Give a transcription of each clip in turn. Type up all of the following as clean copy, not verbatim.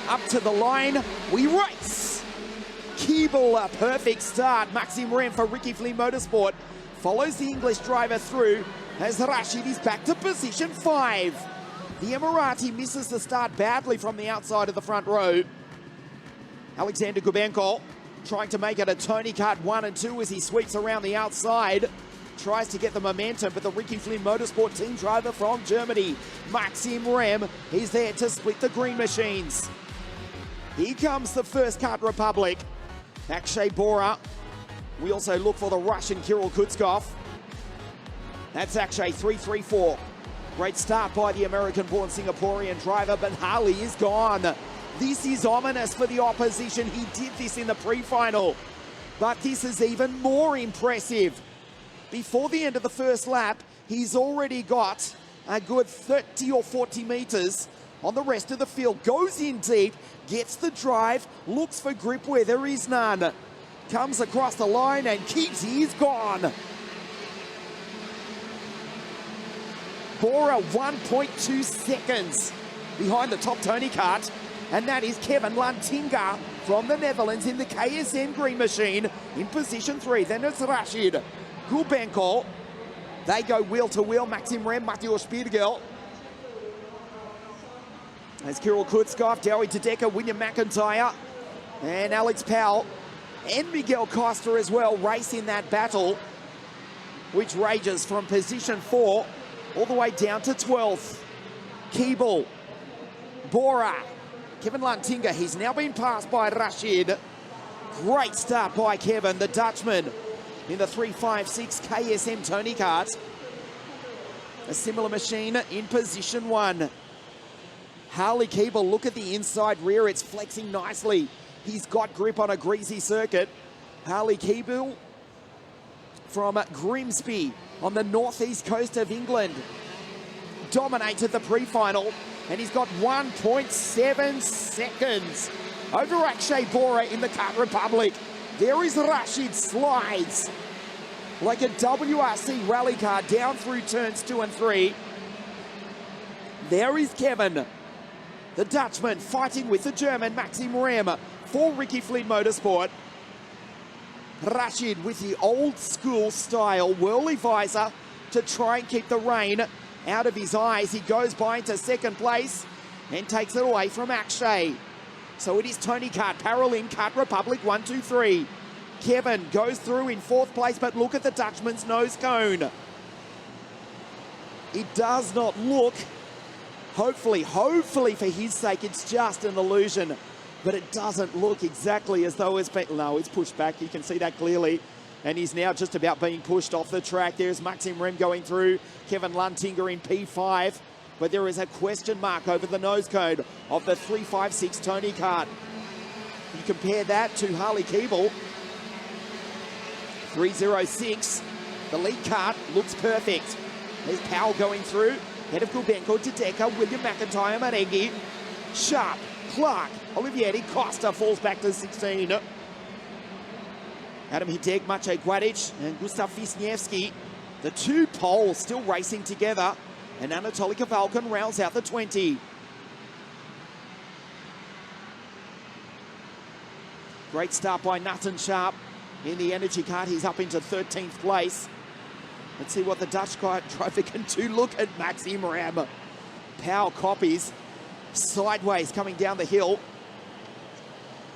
up to the line, we race. Keeble, a perfect start. Maxim Rem for Ricky Flynn Motorsport follows the English driver through as Rashid is back to position 5. The Emirati misses the start badly from the outside of the front row. Alexander Gubenko trying to make it a Tony Kart 1 and 2 as he sweeps around the outside. Tries to get the momentum, but the Ricky Flynn Motorsport team driver from Germany, Maxim Rem, is there to split the green machines. Here comes the first Kart Republic. Akshay Bora. We also look for the Russian Kirill Kutskov. That's Akshay 3-3-4. Great start by the American-born Singaporean driver, but Harley is gone. This is ominous for the opposition. He did this in the pre-final, but this is even more impressive. Before the end of the first lap, he's already got a good 30 or 40 meters on the rest of the field. Goes in deep, gets the drive, looks for grip where there is none. Comes across the line and keeps, he is gone. Bora 1.2 seconds behind the top Tony Kart, and that is Kevin Lantinga from the Netherlands in the KSN green machine in position 3. Then it's Rashid Gubenko. They go wheel to wheel. Maxim Rem, Matteo Spiegel. As Kirill Kutskov, Dowie Tedeka, William McIntyre, and Alex Powell, and Miguel Costa as well race in that battle, which rages from position 4 all the way down to 12th. Keeble, Bora, Kevin Lantinga, he's now been passed by Rashid. Great start by Kevin, the Dutchman, in the 356 KSM Tony Kart. A similar machine in position 1. Harley Keeble, look at the inside rear, it's flexing nicely. He's got grip on a greasy circuit. Harley Keeble from Grimsby on the northeast coast of England dominated the pre-final, and he's got 1.7 seconds over Akshay Bora in the Kart Republic. There is Rashid, slides like a WRC rally car down through turns 2 and 3. There is Kevin, the Dutchman, fighting with the German Maxim Rem for Ricky Flynn Motorsport. Rashid with the old school style whirly visor to try and keep the rain out of his eyes. He goes by into second place and takes it away from Akshay. So it is Tony Kart, Paralym, Kart Republic 1, 2, 3. Kevin goes through in 4th place, but look at the Dutchman's nose cone. It does not look, hopefully for his sake, it's just an illusion, but it doesn't look exactly as though it's been, no, it's pushed back. You can see that clearly. And he's now just about being pushed off the track. There's Maxim Rem going through, Kevin Lantinga in P5, but there is a question mark over the nose cone of the 356 Tony Kart. You compare that to Harley Keeble, 306. The lead kart looks perfect. There's Powell going through, head of Gubenko, Tedeka, William McIntyre, Manengi, Sharp, Clark, Olivieri, Costa falls back to 16. Adam Hideg, Maciej Guadic, and Gustav Wisniewski, the two poles still racing together, and Anatoly Kavalkin rounds out the 20. Great start by Nathan Sharp in the energy kart. He's up into 13th place. Let's see what the Dutch driver can do. Look at Maxim Rem. Powell copies sideways coming down the hill.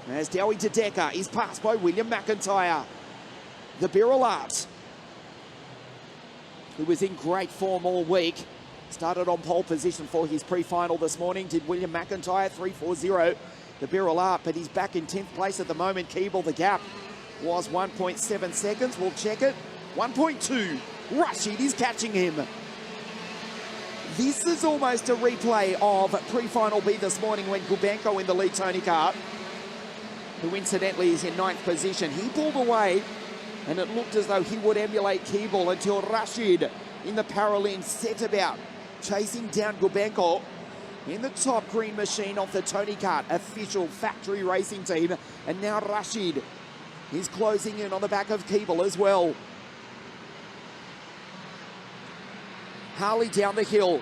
As Dowie Tedeka is passed by William McIntyre. The Birilat, who was in great form all week, started on pole position for his pre-final this morning. Did William McIntyre 3-4-0. The Birilat, but he's back in 10th place at the moment. Keeble, the gap was 1.7 seconds. We'll check it. 1.2. Rashid is catching him. This is almost a replay of pre-final B this morning when Gubenko in the lead Tony Kart, who incidentally is in 9th position. He pulled away and it looked as though he would emulate Keeble until Rashid in the Paralym set about chasing down Gubenko in the top green machine of the Tony Kart official factory racing team. And now Rashid is closing in on the back of Keeble as well. Harley down the hill.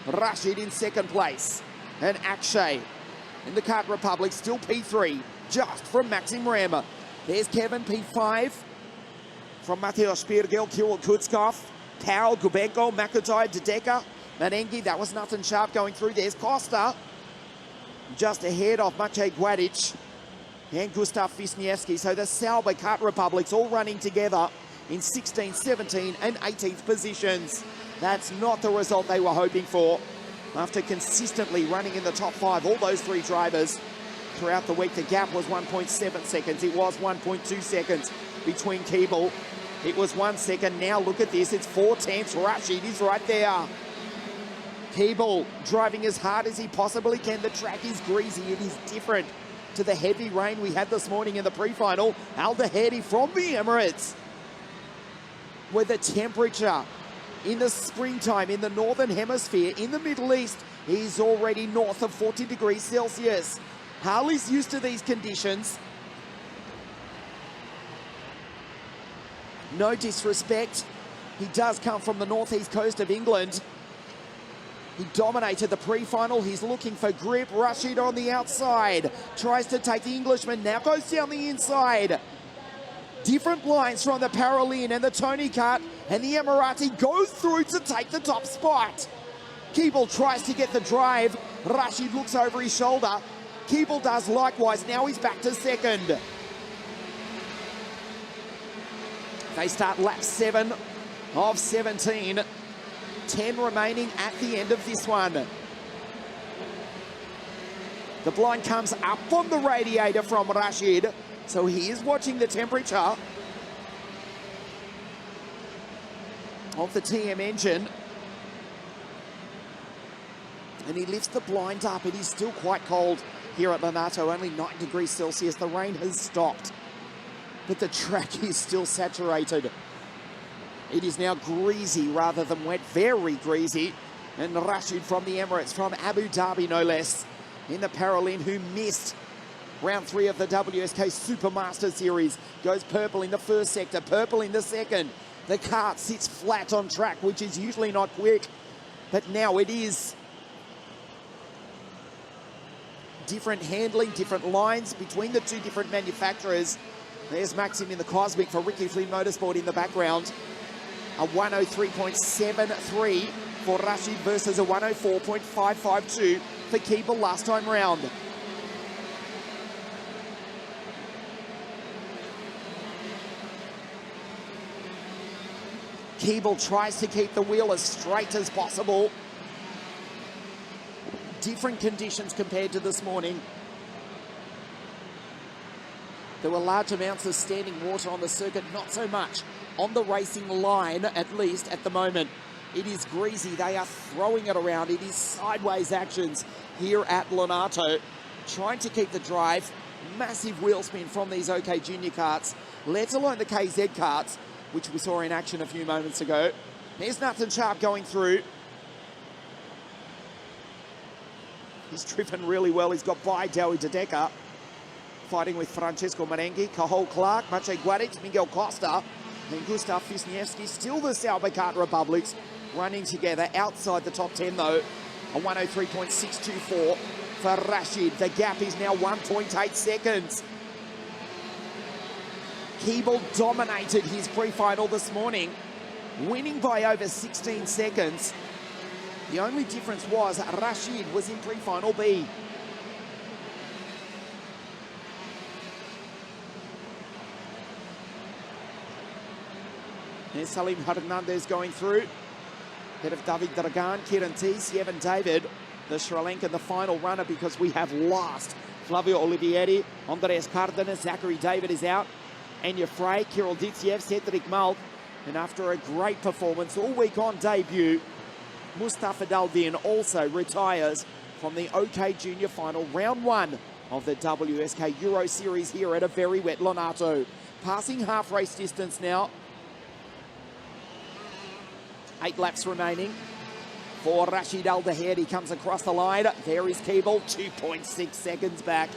Rashid in 2nd place. And Akshay In the Kart Republic, still P3, just from Maxim Rem. There's Kevin, P5. From Mateusz Spiergel, Kirill Kutskov, Powell, Gubenko, McIntyre, Dedeka, Manengi. That was nothing sharp going through. There's Costa, just ahead of Maciej Gwadic and Gustav Wisniewski. So the Sauber Kart Republics all running together in 16th, 17th and 18th positions. That's not the result they were hoping for. After consistently running in the top 5, all those 3 drivers throughout the week, the gap was 1.7 seconds. It was 1.2 seconds between Keeble. It was 1 second. Now look at this. It's 4/10. Rashid is right there. Keeble driving as hard as he possibly can. The track is greasy. It is different to the heavy rain we had this morning in the pre-final. Al-Dahedi from the Emirates, where the temperature in the springtime in the Northern Hemisphere, in the Middle East, is already north of 40 degrees Celsius. Harley's used to these conditions. No disrespect, he does come from the northeast coast of England. He dominated the pre-final. He's looking for grip. Rashid on the outside. Tries to take the Englishman. Now goes down the inside. Different lines from the Paralin and the Tony Kart. And the Emirati goes through to take the top spot. Keeble tries to get the drive. Rashid looks over his shoulder. Keeble does likewise. Now he's back to second. They start lap 7 of 17. 10 remaining at the end of this one. The blind comes up on the radiator from Rashid, so he is watching the temperature of the TM engine. And he lifts the blind up. It is still quite cold here at Lonato, only 9 degrees Celsius. The rain has stopped, but the track is still saturated. It is now greasy rather than wet, very greasy. And Rashid from the Emirates, from Abu Dhabi no less, in the Paralin, who missed round 3 of the WSK Supermaster Series, goes purple in the first sector, purple in the second. The kart sits flat on track, which is usually not quick, but now it is. Different handling, different lines between the 2 different manufacturers. There's Maxim in the Cosmic for Ricky Flynn Motorsport in the background. A 103.73 for Rashid versus a 104.552 for Keeble last time round. Keeble tries to keep the wheel as straight as possible. Different conditions compared to this morning. There were large amounts of standing water on the circuit, not so much on the racing line, at least at the moment. It is greasy. They are throwing it around. It is sideways actions here at Lonato, trying to keep the drive. Massive wheel spin from these OK Junior karts, let alone the KZ karts, which we saw in action a few moments ago. There's nothing sharp going through. He's driven really well. He's got by Dowie Dedeka, fighting with Francesco Marengi, Cahol Clark, Maciej Gwadic, Miguel Costa, and Gustav Wisniewski. Still the Sauber Kart Republics running together outside the top 10 though. A 103.624 for Rashid. The gap is now 1.8 seconds. Keeble dominated his pre-final this morning, winning by over 16 seconds. The only difference was Rashid was in pre-final B. There's Salim Hernandez going through. Head of David Dragan, Kieran Tees, Yevon David, the Sri Lankan, the final runner, because we have lost Flavio Olivieri, Andreas Cardenas, Zachary David is out, Anya Frey, Kirill Ditsiev, Cedric Malk, and after a great performance all week on debut, Mustafa Daldin also retires from the OK Junior final, round 1 of the WSK Euro Series here at a very wet Lonato. Passing half race distance now. 8 laps remaining for Rashid Al-Dahedi. He comes across the line. There is Keeble, 2.6 seconds back.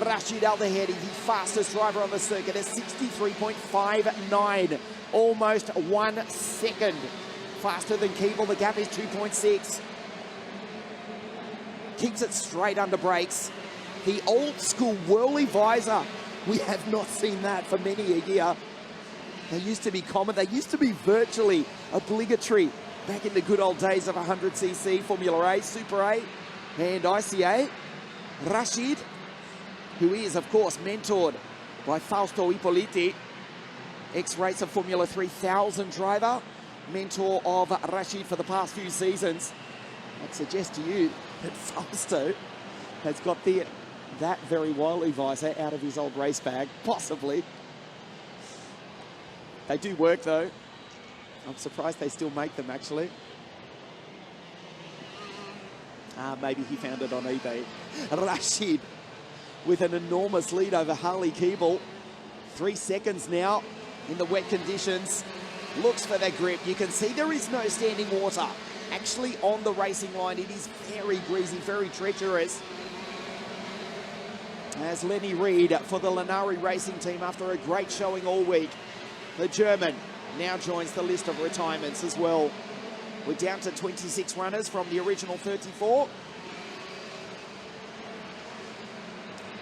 Rashid Al-Dahedi, the fastest driver on the circuit, at 63.59, almost 1 second faster than Keeble. The gap is 2.6. keeps it straight under brakes. The old school whirly visor. We have not seen that for many a year. They used to be common. They used to be virtually obligatory back in the good old days of 100cc, Formula A, Super A, and ICA. Rashid, who is, of course, mentored by Fausto Ippoliti, ex-racer Formula 3000 driver, mentor of Rashid for the past few seasons. I'd suggest to you that Fausto has got that very wily visor out of his old race bag, possibly. They do work, though. I'm surprised they still make them, actually. Maybe he found it on eBay. Rashid with an enormous lead over Harley Keeble. 3 seconds now in the wet conditions. Looks for the grip. You can see there is no standing water actually on the racing line. It is very greasy, very treacherous. As Lenny Reed for the Lanari racing team after a great showing all week. The German now joins the list of retirements as well. We're down to 26 runners from the original 34.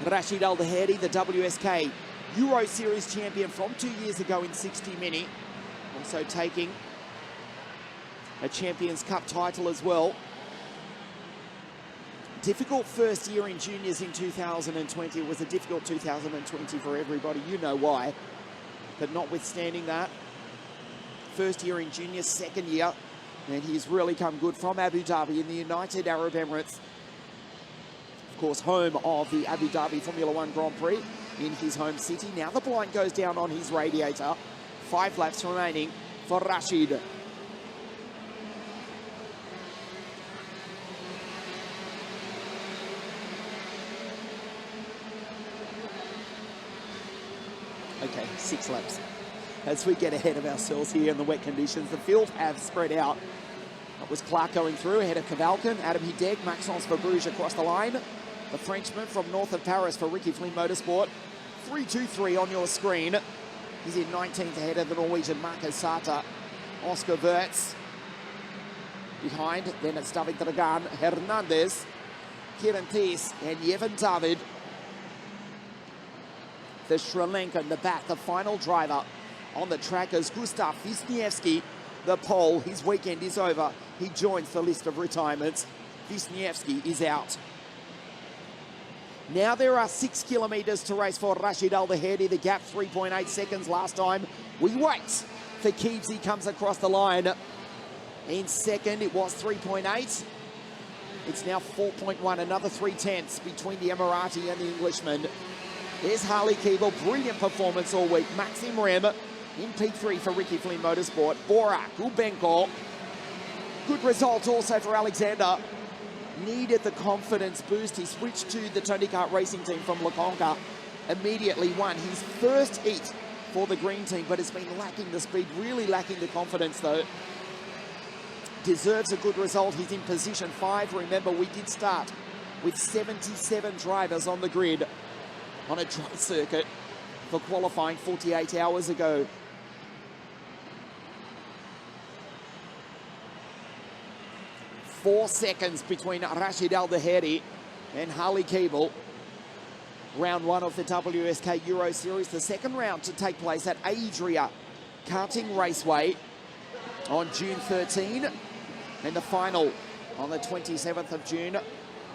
Rashid Al Daheri, the WSK Euro Series champion from 2 years ago in 60 Mini. Also taking a Champions Cup title as well. Difficult first year in juniors in 2020. It was a difficult 2020 for everybody. You know why. But notwithstanding that, first year in juniors, second year, and he's really come good from Abu Dhabi in the United Arab Emirates. Of course, home of the Abu Dhabi Formula 1 Grand Prix in his home city. Now the blind goes down on his radiator. 5 laps remaining for Rashid. Okay, 6 laps. As we get ahead of ourselves here in the wet conditions, the field have spread out. It was Clark going through ahead of Cavalcan, Adam Hideg, Maxence Verbruge across the line. The Frenchman from north of Paris for Ricky Flynn Motorsport. 3-2-3 on your screen. He's in 19th ahead of the Norwegian Marcus Sata. Oscar Wirtz behind. Then it's David Dragan, Hernandez, Kieran Thies, and Yevon David. The Sri Lankan, the back, the final driver on the track is Gustav Wisniewski, the Pole. His weekend is over. He joins the list of retirements. Wisniewski is out. Now there are 6 kilometres to race for Rashid Al Daheri. The gap 3.8 seconds last time. We wait for Keeves. He comes across the line. In second, it was 3.8. It's now 4.1, another 3/10 between the Emirati and the Englishman. There's Harley Keeble, brilliant performance all week. Maxim Rem in P3 for Ricky Flynn Motorsport. Borak, Ubenko. Good result also for Alexander. Needed the confidence boost. He switched to the Tony Kart racing team from Leconca. Immediately won his first heat for the green team, but has been lacking the speed, really lacking the confidence though. Deserves a good result. He's in position 5. Remember, we did start with 77 drivers on the grid on a dry circuit for qualifying 48 hours ago. Four seconds between Rashid Al Daheri and Harley Keeble. Round 1 of the WSK Euro Series. The second round to take place at Adria Karting Raceway on June 13. And the final on the 27th of June,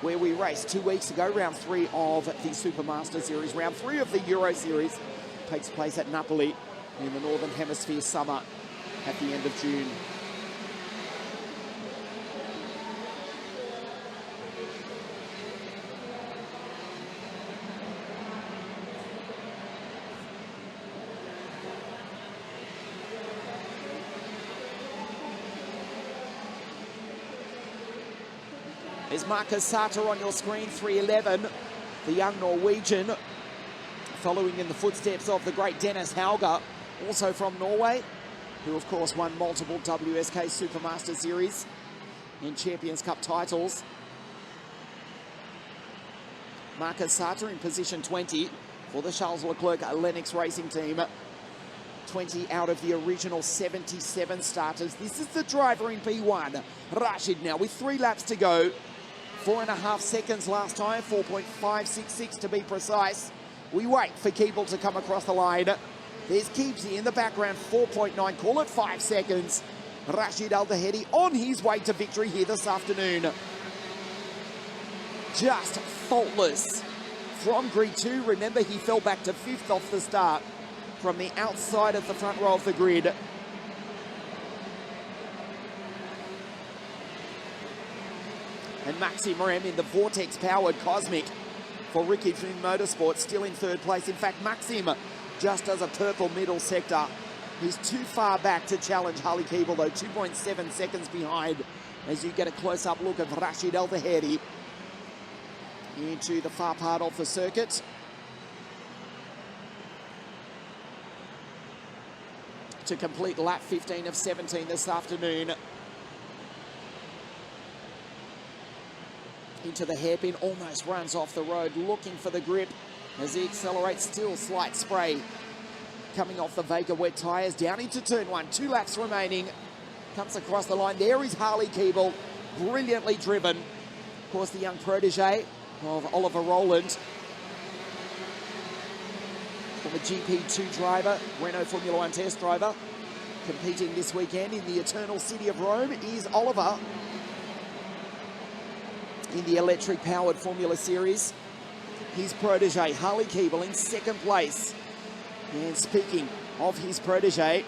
where we raced 2 weeks ago. Round 3 of the Supermaster Series. Round 3 of the Euro Series takes place at Napoli in the Northern Hemisphere summer at the end of June. There's Marcus Sata on your screen, 3:11, the young Norwegian, following in the footsteps of the great Dennis Hauger, also from Norway, who of course won multiple WSK Supermaster Series and Champions Cup titles. Marcus Sata in position 20 for the Charles Leclerc Lennox racing team. 20 out of the original 77 starters. This is the driver in P1. Rashid now with 3 laps to go. 4.5 seconds last time, 4.566 to be precise. We wait for Keeble to come across the line. There's Keepsy in the background, 4.9, call it 5 seconds. Rashid Al Dahedi on his way to victory here this afternoon. Just faultless from grid 2. Remember, he fell back to 5th off the start from the outside of the front row of the grid. And Maxim Rem in the Vortex-powered Cosmic for Ricky Flynn Motorsport, still in 3rd place. In fact, Maxim just does a purple middle sector. He's too far back to challenge Harley Keeble, though, 2.7 seconds behind, as you get a close-up look of Rashid Al Dahedi into the far part of the circuit. To complete lap 15 of 17 this afternoon. Into the hairpin, almost runs off the road, looking for the grip as he accelerates. Still slight spray coming off the Vega wet tyres, down into turn 1, 2 laps remaining. Comes across the line. There is Harley Keeble, brilliantly driven. Of course, the young protege of Oliver Rowland, from a GP2 driver, Renault Formula 1 test driver, competing this weekend in the eternal city of Rome is Oliver in the electric-powered Formula Series. His protege, Harley Keeble, in 2nd place. And speaking of his protege,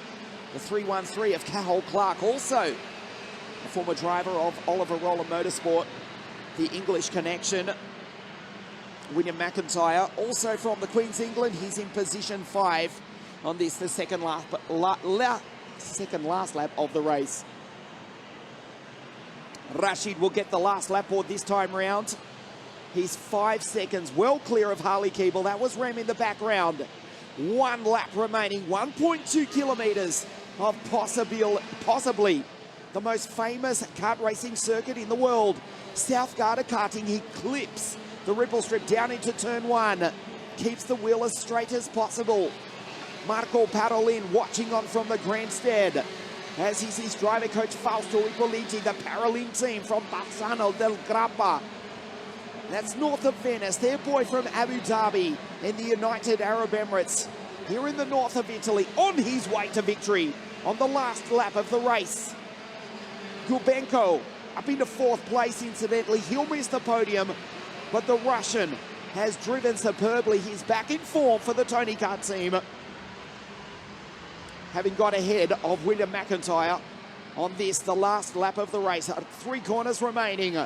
the 313 of Cathal Clark, also a former driver of Oliver Rowland Motorsport, the English connection. William McIntyre, also from the Queen's England, he's in position 5 on this, the second last lap of the race. Rashid will get the last lap board this time round. He's 5 seconds well clear of Harley Keeble. That was Rem in the background. 1 lap remaining, 1.2 kilometres of possibly the most famous kart racing circuit in the world. South Garda Karting, he clips the ripple strip down into turn 1. Keeps the wheel as straight as possible. Marco Parolin watching on from the grandstand, as he sees driver coach Fausto Ippoliti, the Parolin team from Bassano del Grappa. That's north of Venice, their boy from Abu Dhabi in the United Arab Emirates, here in the north of Italy, on his way to victory on the last lap of the race. Gubenko up into 4th place, incidentally. He'll miss the podium, but the Russian has driven superbly. He's back in form for the Tony Kart team, having got ahead of William McIntyre on this, the last lap of the race. 3 corners remaining.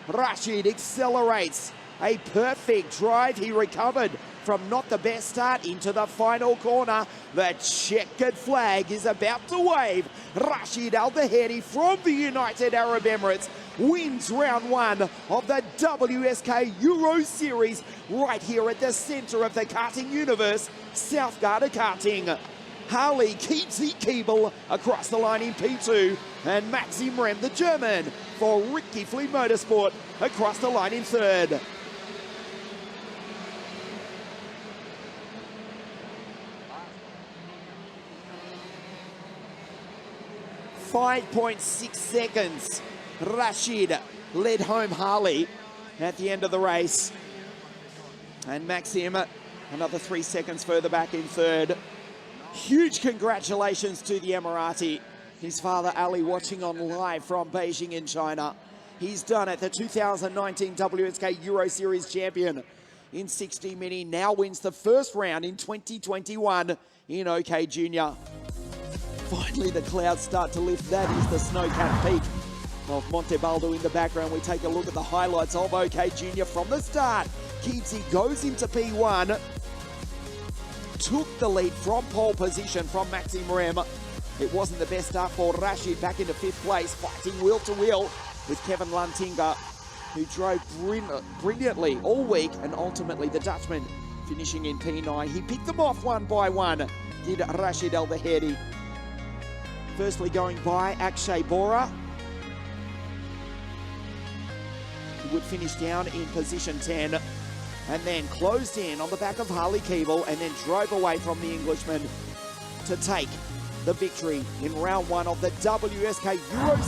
Rashid accelerates. A perfect drive. He recovered from not the best start into the final corner. The checkered flag is about to wave. Rashid Al Dahedi from the United Arab Emirates wins round 1 of the WSK Euro Series right here at the centre of the karting universe, South Garda Karting. Harley keeps Keeble across the line in P2, and Maxim Rem, the German, for Ricky Flynn Motorsport, across the line in 3rd. .6 seconds. Rashid led home Harley at the end of the race. And Maxim, another 3 seconds further back in 3rd. Huge congratulations to the Emirati. His father Ali watching on live from Beijing in China. He's done it, the 2019 WSK Euro Series champion in 60 Mini. Now wins the 1st round in 2021 in OKJ. Finally, the clouds start to lift. That is the snow-capped peak of Montebaldo in the background. We take a look at the highlights of OKJ from the start. Keatsy goes into P1. Took the lead from pole position from Maxim Rem. It wasn't the best start for Rashid, back into 5th place, fighting wheel to wheel with Kevin Lantinga, who drove brilliantly all week, and ultimately the Dutchman finishing in P9. He picked them off one by one, did Rashid Al Dahedi. Firstly going by Akshay Bora, who would finish down in position 10. And then closed in on the back of Harley Keeble, and then drove away from the Englishman to take the victory in round 1 of the WSK Euro